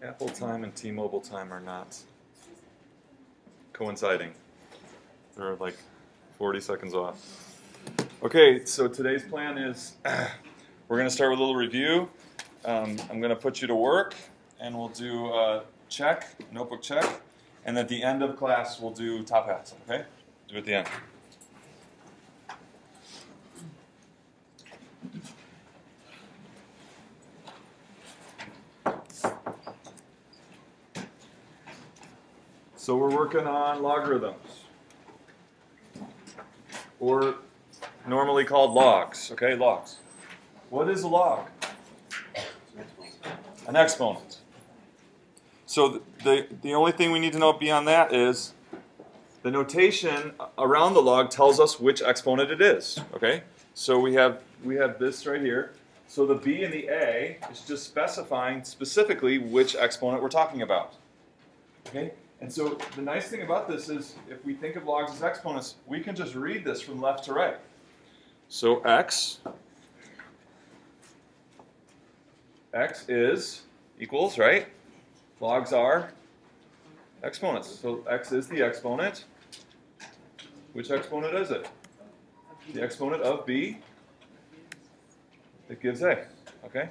Apple time and T-Mobile time are not coinciding. They're like 40 seconds off. Okay, so today's plan is we're going to start with a little review. I'm going to put you to work, and we'll do a check, notebook check, and at the end of class we'll do top hats, okay? Do it at the end. So we're working on logarithms, or normally called logs, okay, logs. What is a log? An exponent. So the only thing we need to know beyond that is the notation around the log tells us which exponent it is, okay? So we have this right here. So the b and the a is just specifying specifically which exponent we're talking about, okay? And so the nice thing about this is if we think of logs as exponents, we can just read this from left to right. So x is equals, right? Logs are exponents. So x is the exponent. Which exponent is it? The exponent of b that gives a, okay?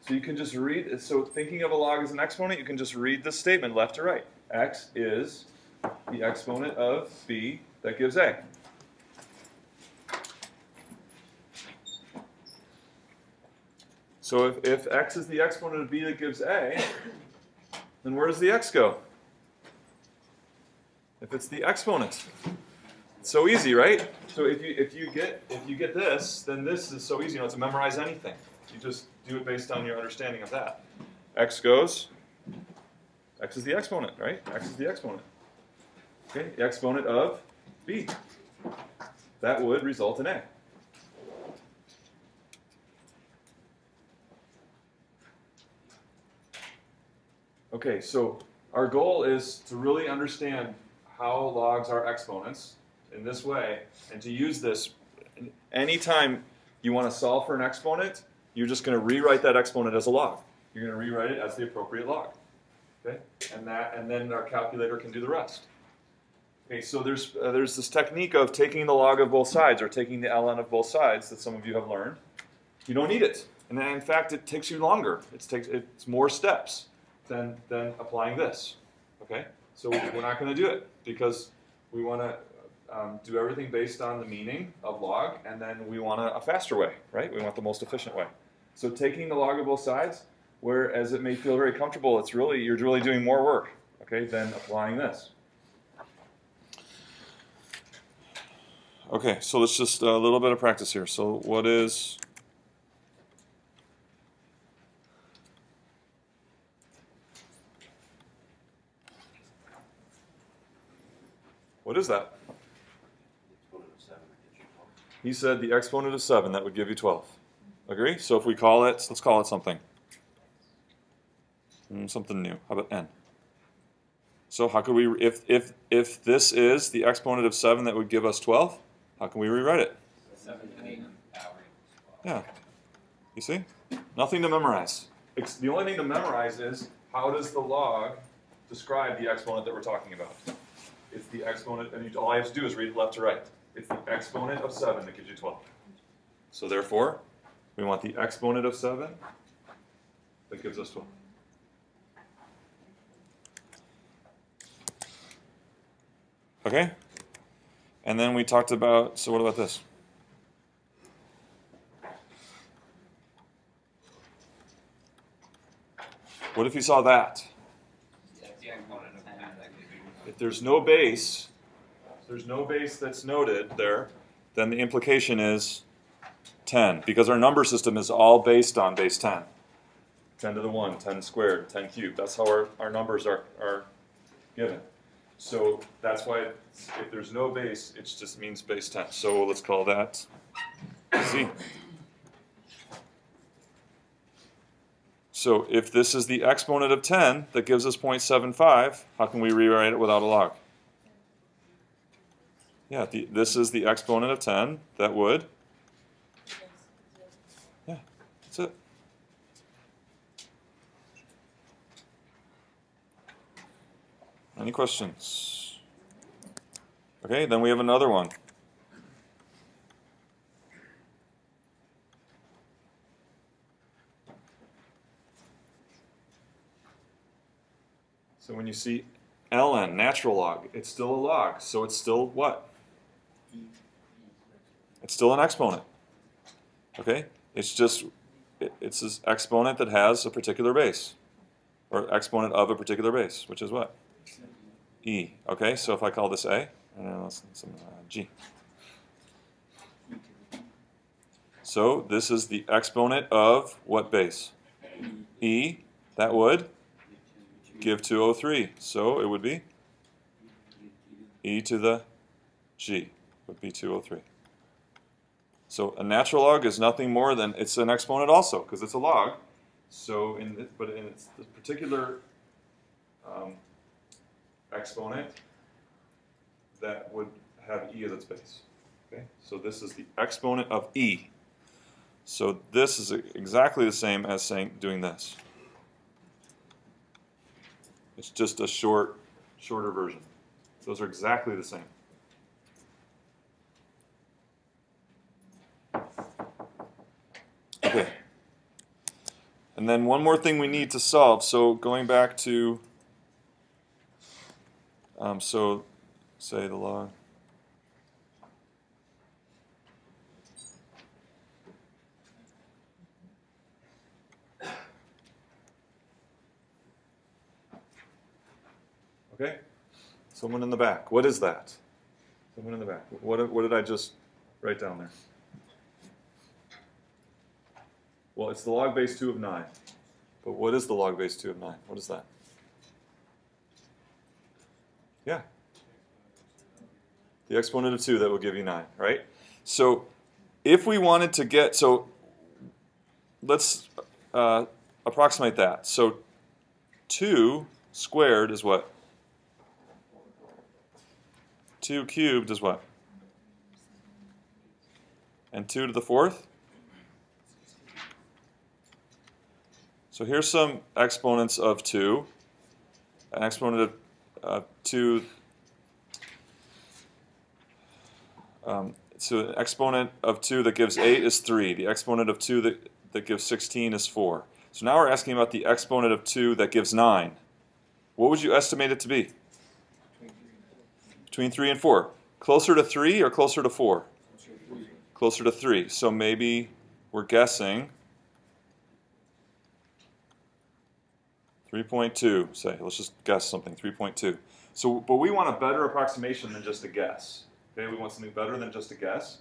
So you can just read, so thinking of a log as an exponent, you can just read this statement left to right. X is the exponent of b that gives a. So if x is the exponent of b that gives a, then where does the x go? If it's the exponent. It's so easy, right? So if you get this, then this is so easy. You don't have to memorize anything. You just do it based on your understanding of that. X goes, x is the exponent, right? X is the exponent. Okay, the exponent of b. That would result in a. Okay, so our goal is to really understand how logs are exponents in this way, and to use this anytime you want to solve for an exponent. You're just going to rewrite that exponent as a log. You're going to rewrite it as the appropriate log. Okay? And then our calculator can do the rest. Okay, so there's this technique of taking the log of both sides, or taking the ln of both sides, that some of you have learned. You don't need it. And in fact, it takes you longer. It's more steps than applying this. Okay? So we're not going to do it, because we want to do everything based on the meaning of log, and then we want a faster way, right? We want the most efficient way. So taking the log of both sides, whereas it may feel very comfortable, you're really doing more work, okay, than applying this. Okay, so let's just a little bit of practice here. So what is that? He said the exponent of 7, that would give you 12. Agree? So if we call it, let's call it something. Something new. How about n? So how could we, if this is the exponent of 7 that would give us 12, how can we rewrite it? 7 and 8 power. Yeah. You see? Nothing to memorize. The only thing to memorize is, how does the log describe the exponent that we're talking about? It's the exponent, and all I have to do is read it left to right. It's the exponent of 7 that gives you 12. So therefore, we want the exponent of 7 that gives us 12. Okay? And then we talked about, so what about this? What if you saw that? If there's no base, that's noted there, then the implication is 10, because our number system is all based on base 10. 10 to the 1, 10 squared, 10 cubed. That's how our numbers are given. So that's why if there's no base, it just means base 10. So let's call that C. So if this is the exponent of 10 that gives us 0.75, how can we rewrite it without a log? Yeah, this is the exponent of 10 that would, yeah, that's it. Any questions? Okay, then we have another one. So when you see ln, natural log, it's still a log, so it's still what? It's still an exponent. Okay? It's just, it's an exponent that has a particular base, or exponent of a particular base, which is what? E. Okay, so if I call this A, and then let's some G. So this is the exponent of what base? E. That would give 203. So it would be E to the G would be 203. So a natural log is nothing more than, it's an exponent also, because it's a log. So but in its this particular exponent, that would have E as its base. Okay? So this is the exponent of E. So this is exactly the same as doing this. It's just a shorter version. Those are exactly the same. Okay. And then one more thing we need to solve. So going back to, so say the log. Okay? Someone in the back. What is that? Someone in the back. What did I just write down there? Well, it's the log base 2 of 9. But what is the log base 2 of 9? What is that? Yeah. The exponent of 2 that will give you 9, right? So if we wanted to get, so let's approximate that. So 2 squared is what? 2 cubed is what? And 2 to the 4th? So here's some exponents of 2. An exponent of 2, so an exponent of 2 that gives 8 is 3. The exponent of 2 that gives 16 is 4. So now we're asking about the exponent of 2 that gives 9. What would you estimate it to be? Between 3 and 4. Closer to 3 or closer to 4? Closer to 3. So maybe we're guessing 3.2, say. Let's just guess something, 3.2. So, but we want a better approximation than just a guess. Okay, we want something better than just a guess.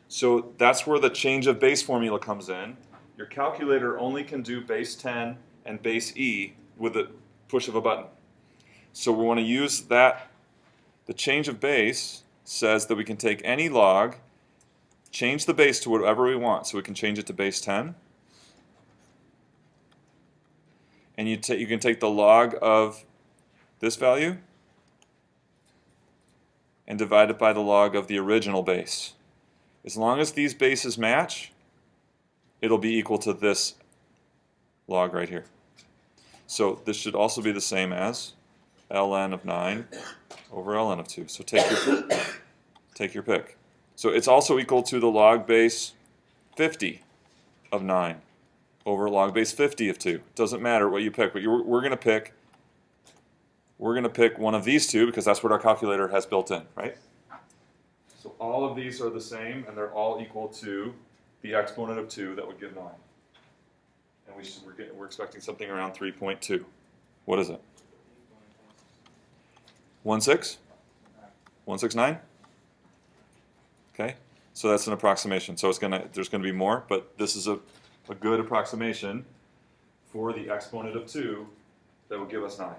So that's where the change of base formula comes in. Your calculator only can do base 10 and base E with the push of a button. So we want to use that. The change of base says that we can take any log, change the base to whatever we want. So we can change it to base 10. And you can take the log of this value and divide it by the log of the original base. As long as these bases match, it'll be equal to this log right here. So this should also be the same as ln of 9 over ln of 2. So take your pick. So it's also equal to the log base 50 of 9 over log base 50 of 2. Doesn't matter what you pick, but we're going to pick one of these two because that's what our calculator has built in, right? So all of these are the same, and they're all equal to the exponent of 2 that would give 9. And we're expecting something around 3.2. What is it? 1.6? 169? Okay, so that's an approximation. So there's gonna be more, but this is a good approximation for the exponent of 2 that will give us 9.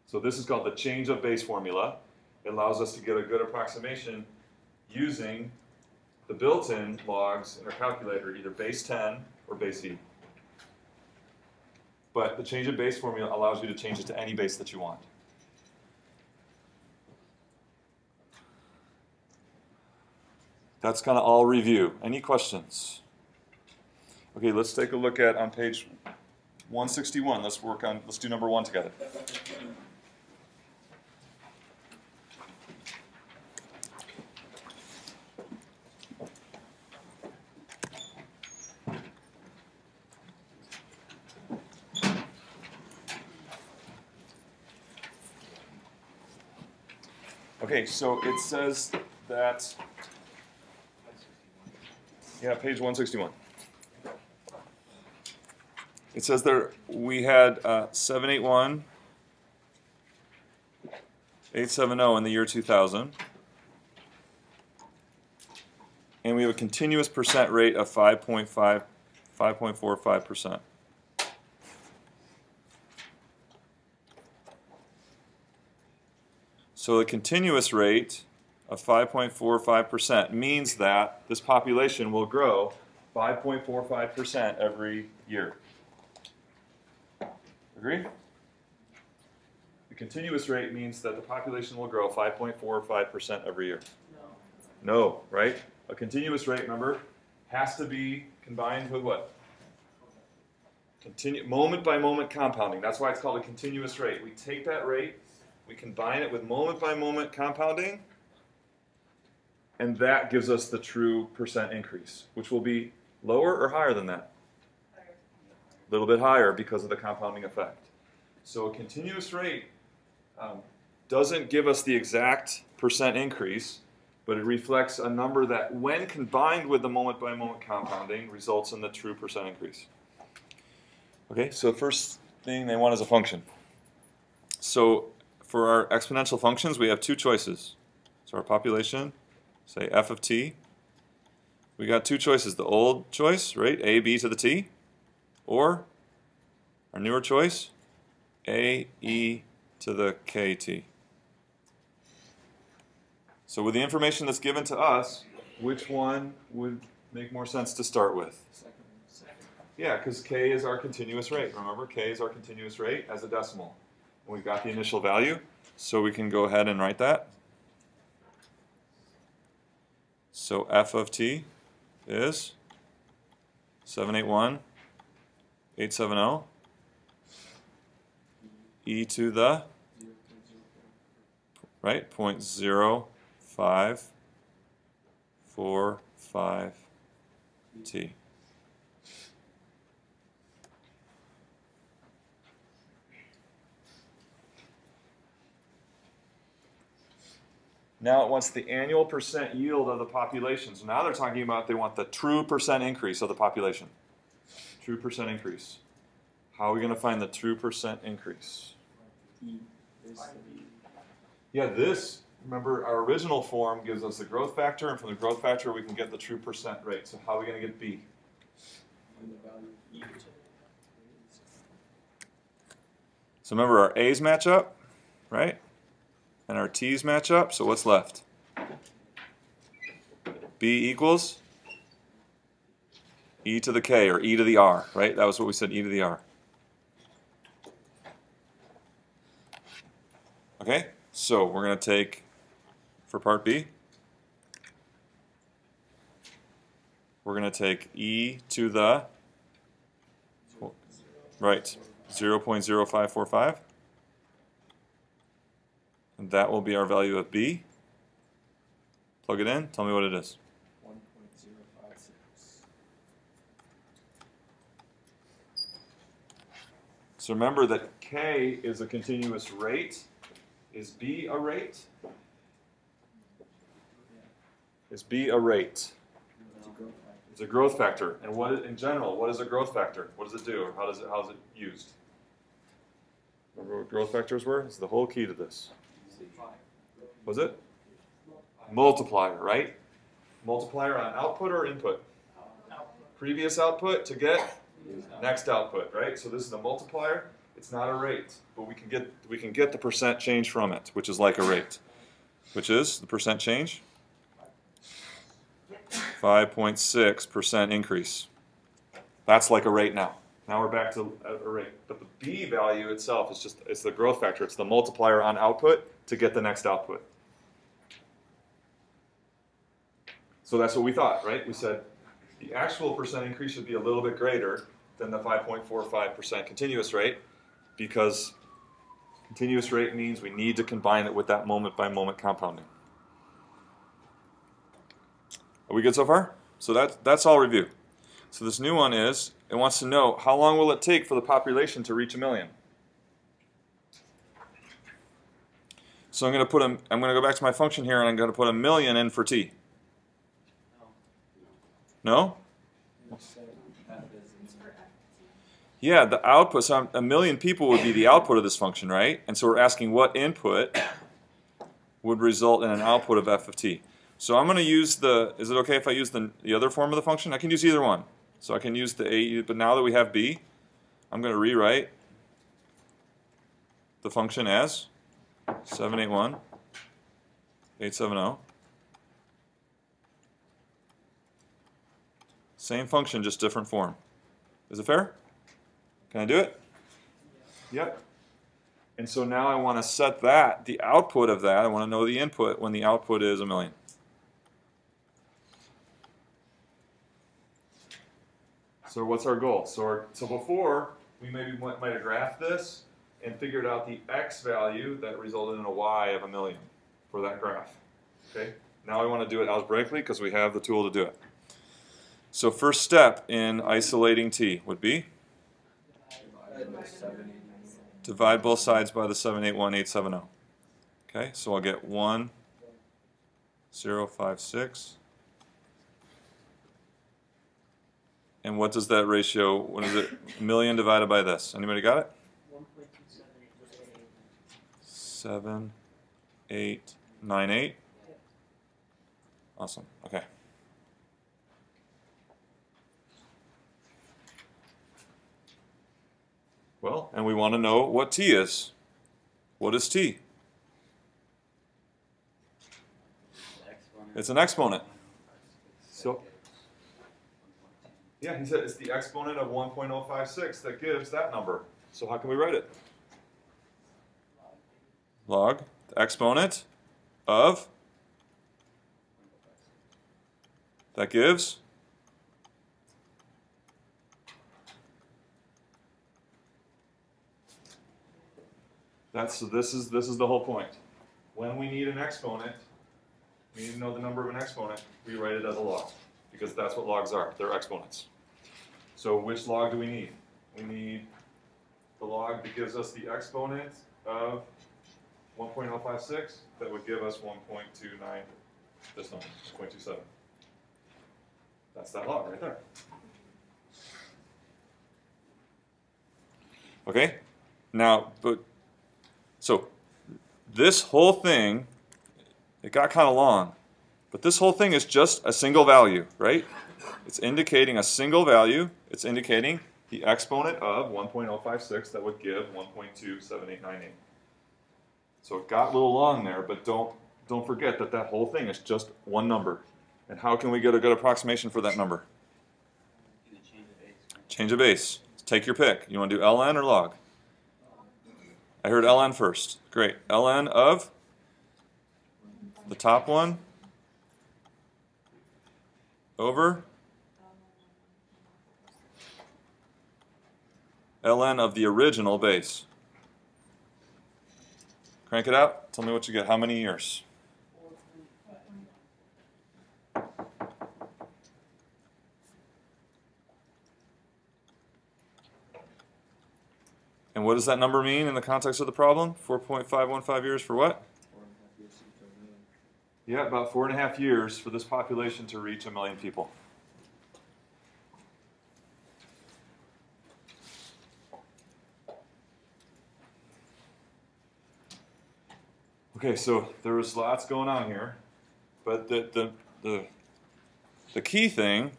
So this is called the change of base formula. It allows us to get a good approximation using the built-in logs in our calculator, either base 10 or base E. But the change of base formula allows you to change it to any base that you want. That's kind of all review. Any questions? Okay, let's take a look at on page 161. Let's do number 1 together. Okay, so it says that, yeah, page 161. It says there we had 781, 870 in the year 2000, and we have a continuous percent rate of 5.45%. So the continuous rate of 5.45% means that this population will grow 5.45% every year. Agree? The continuous rate means that the population will grow 5.45% every year. No, right? A continuous rate, remember, has to be combined with what? Moment by moment compounding. That's why it's called a continuous rate. We take that rate, we combine it with moment by moment compounding, and that gives us the true percent increase, which will be lower or higher than that? A little bit higher because of the compounding effect. So a continuous rate doesn't give us the exact percent increase, but it reflects a number that, when combined with the moment by moment compounding, results in the true percent increase. Okay, so the first thing they want is a function. So for our exponential functions, we have two choices. So our population, say f of t. We got two choices. The old choice, right, a b to the t, or our newer choice, a e to the kt. So with the information that's given to us, which one would make more sense to start with? Second. Yeah, because k is our continuous rate. Remember, k is our continuous rate as a decimal. And we've got the initial value, so we can go ahead and write that. So f of t is 781, 870, e to the, right, 0.0545 t. Now it wants the annual percent yield of the population. So now they're talking about they want the true percent increase of the population. True percent increase. How are we going to find the true percent increase? Yeah, this, remember, our original form gives us the growth factor, and from the growth factor we can get the true percent rate. So how are we going to get B? So remember, our A's match up, right? And our T's match up, so what's left? B equals e to the k, or e to the r, right? That was what we said, e to the r. Okay, so we're going to take, for part B, we're going to take e to the, right, 0.0545. And that will be our value of B. Plug it in. Tell me what it is. 1.056. So remember that K is a continuous rate. Is B a rate? Is B a rate? It's a growth factor. And what is, in general, what is a growth factor? What does it do? Or how is it used? Remember what growth factors were? It's the whole key to this. Was it? Multiplier, right? Multiplier on output or input? Previous output to get next output, right? So this is a multiplier. It's not a rate, but we can get the percent change from it, which is like a rate. Which is the percent change? 5.6% increase. That's like a rate now. Now we're back to a rate. But the B value itself is it's the growth factor. It's the multiplier on output to get the next output. So that's what we thought, right? We said the actual percent increase should be a little bit greater, than the 5.45% continuous rate, because continuous rate means we need to combine it with that moment-by-moment compounding. Are we good so far? So that's all review. So this new one is, it wants to know how long will it take for the population to reach 1 million? So I'm going to go back to my function here, and I'm going to put 1 million in for t. No? Yeah, the output, so 1 million people would be the output of this function, right? And so we're asking what input would result in an output of f of t. So I'm going to use the, is it okay if I use the other form of the function? I can use either one. So I can use the a, but now that we have b, I'm going to rewrite the function as 781,870. Same function, just different form. Is it fair? Can I do it? Yep. And so now I want to set that, the output of that, I want to know the input when the output is 1 million. So what's our goal? So before, we maybe might have graphed this and figured out the x value that resulted in a y of 1 million for that graph. Okay. Now I want to do it algebraically because we have the tool to do it. So first step in isolating t would be divide both sides by the 781,870. Okay, so I'll get 1,056. And what does that ratio, what is it? 1 million divided by this. Anybody got it? 7898. Awesome. Okay. Well, and we want to know what t is. What is t? It's an exponent. So, yeah, he said it's the exponent of 1.056 that gives that number. So how can we write it? Log the exponent of, that gives so this is the whole point. When we need an exponent, we need to know the number of an exponent, we write it as a log, because that's what logs are. They're exponents. So which log do we need? We need the log that gives us the exponent of 1.056. That would give us 1.29, this number, 0.27. That's that log right there. Okay? Now, so this whole thing, it got kind of long, but this whole thing is just a single value, right? It's indicating a single value. It's indicating the exponent of 1.056 that would give 1.27898. So it got a little long there, but don't forget that that whole thing is just one number. And how can we get a good approximation for that number? Change the base. Take your pick. You want to do ln or log? I heard ln first. Great. ln of the top one over ln of the original base. Crank it out. Tell me what you get. How many years? And what does that number mean in the context of the problem? 4.515 years for what? 4.5 years to reach 1 million. Yeah, about 4.5 years for this population to reach 1 million people. Okay, so there was lots going on here, but the key thing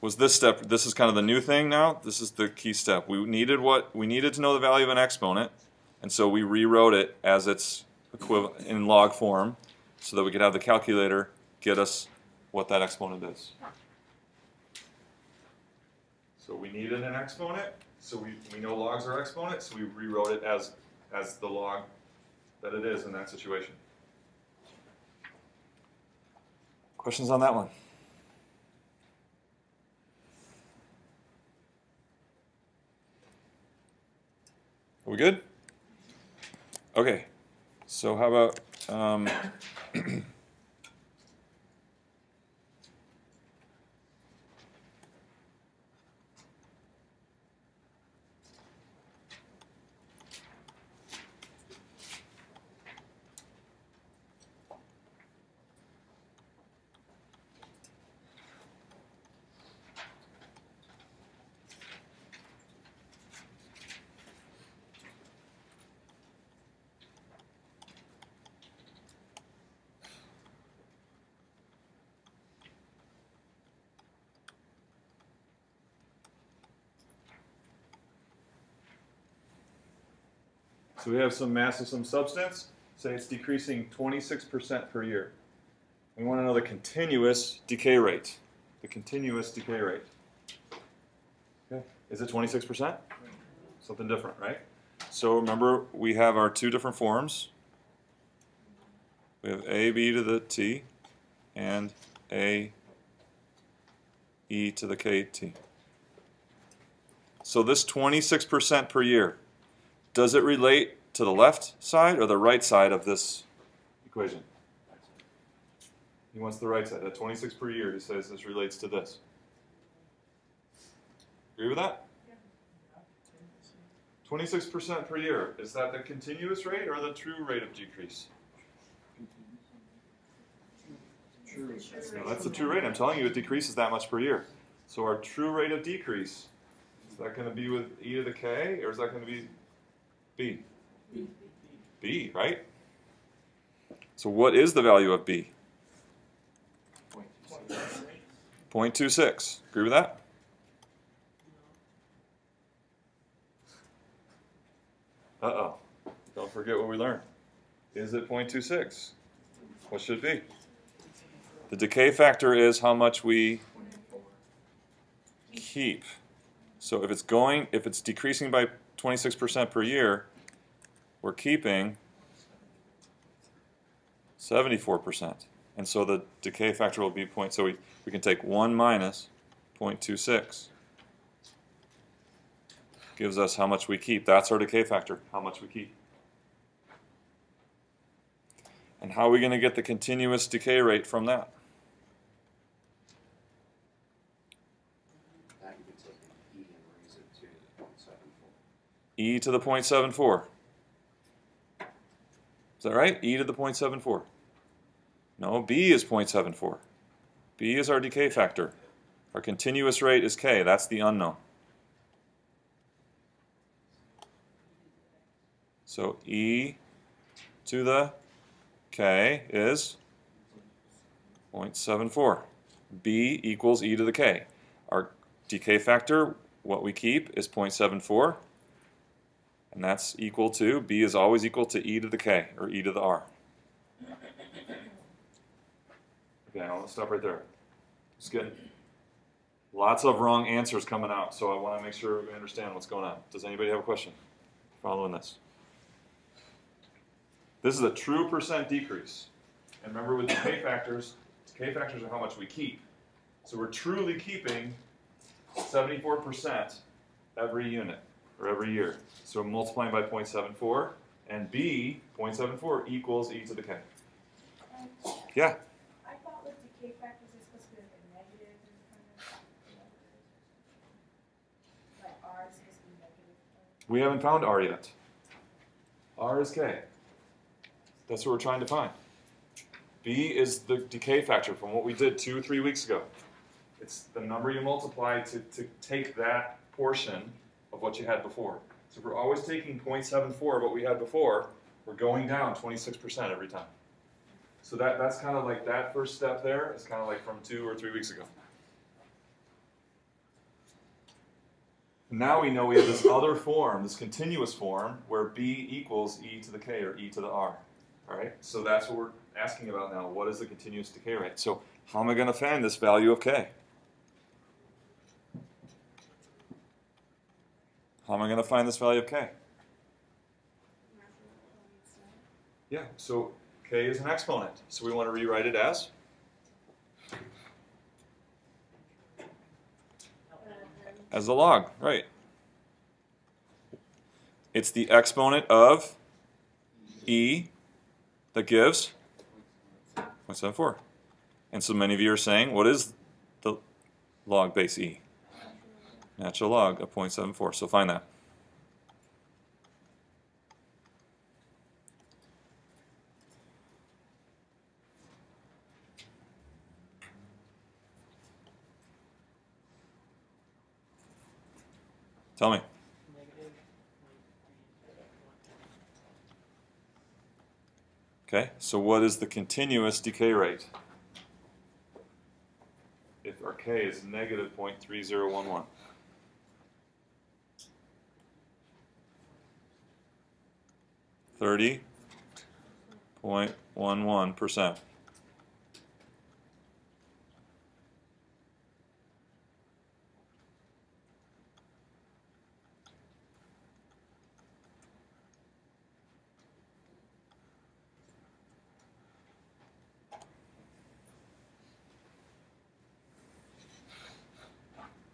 was this step. This is kind of the new thing now. This is the key step. We needed to know the value of an exponent, and so we rewrote it as its equivalent in log form, so that we could have the calculator get us what that exponent is. So we needed an exponent. So we know logs are exponents. So we rewrote it as the log that it is in that situation. Questions on that one? We good? Okay. So how about so we have some mass of some substance, say it's decreasing 26% per year. We want to know the continuous decay rate. The continuous decay rate. Okay. Is it 26%? Something different, right? So remember, we have our two different forms. We have AB to the T and AE to the KT. So this 26% per year, does it relate to the left side or the right side of this equation? He wants the right side. That 26 per year, he says this relates to this. Agree with that? 26% per year. Is that the continuous rate or the true rate of decrease? True. No, that's the true rate. I'm telling you it decreases that much per year. So our true rate of decrease, is that going to be with e to the k or is that going to be b? B, right? So what is the value of b? 0.26. Agree with that? Uh-oh. Don't forget what we learned. Is it 0.26? What should it be? The decay factor is how much we keep. So if it's decreasing by 26% per year, we're keeping 74%. And so the decay factor will be so we can take 1 minus 0.26. Gives us how much we keep. That's our decay factor, how much we keep. And how are we going to get the continuous decay rate from that? E to the 0.74. Is that right? E to the 0.74. No, B is 0.74. B is our decay factor. Our continuous rate is K. That's the unknown. So E to the K is 0.74. B equals E to the K. Our decay factor, what we keep, is 0.74. And that's equal to, B is always equal to E to the K, or E to the R. Okay, I'll stop right there. Just getting lots of wrong answers coming out, so I want to make sure we understand what's going on. Does anybody have a question following this? This is a true percent decrease. And remember with decay factors are how much we keep. So we're truly keeping 74% every unit, or every year. So we're multiplying by 0.74, and B, 0.74, equals E to the K. Yeah? I thought with decay factors it's supposed to be like a negative and like R is supposed to be negative. We haven't found R yet. R is K. That's what we're trying to find. B is the decay factor from what we did 2 or 3 weeks ago. It's the number you multiply to take that portion of what you had before. So if we're always taking 0.74 what we had before, we're going down 26% every time. So that's kind of like that first step there is kind of like from 2 or 3 weeks ago. Now we know we have this other form, this continuous form, where B equals E to the K or E to the R. All right, so that's what we're asking about now. What is the continuous decay rate? So how am I going to find this value of K? How am I going to find this value of K? Yeah, so K is an exponent. So we want to rewrite it as? As a log, right. It's the exponent of e that gives 0.74. And so many of you are saying, what is the log base e? Natural log of 0.74. So find that. Tell me. Okay, so what is the continuous decay rate? If our k is negative 0.3011. %30.11%.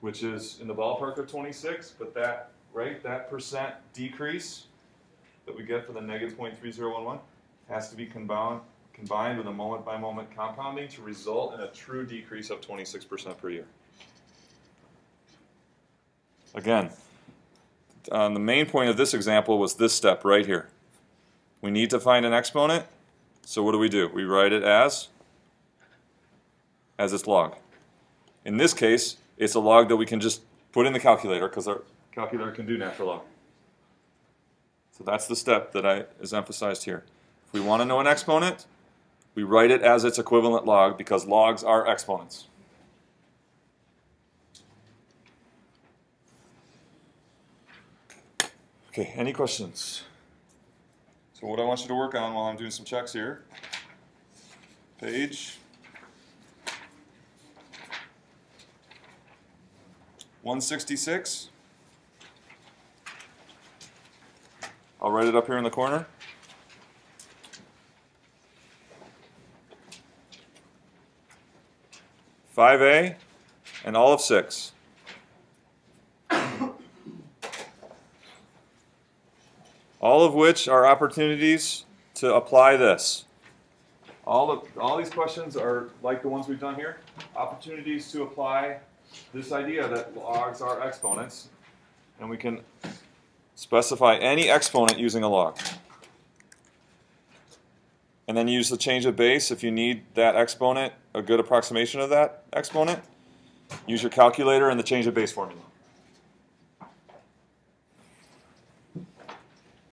Which is in the ballpark of 26, but that, right, that percent decrease that we get for the negative 0.3011 has to be combined with a moment-by-moment compounding to result in a true decrease of 26% per year. Again, the main point of this example was this step right here. We need to find an exponent, so what do? We write it as its log. In this case, it's a log that we can just put in the calculator because our calculator can do natural log. So that's the step that is emphasized here. If we want to know an exponent, we write it as its equivalent log because logs are exponents. Okay, any questions? So what I want you to work on while I'm doing some checks here, page 166. I'll write it up here in the corner. (5a) and all of 6. All of which are opportunities to apply this. All these questions are like the ones we've done here, opportunities to apply this idea that logs are exponents, and we can specify any exponent using a log. And then use the change of base if you need that exponent, a good approximation of that exponent. Use your calculator and the change of base formula.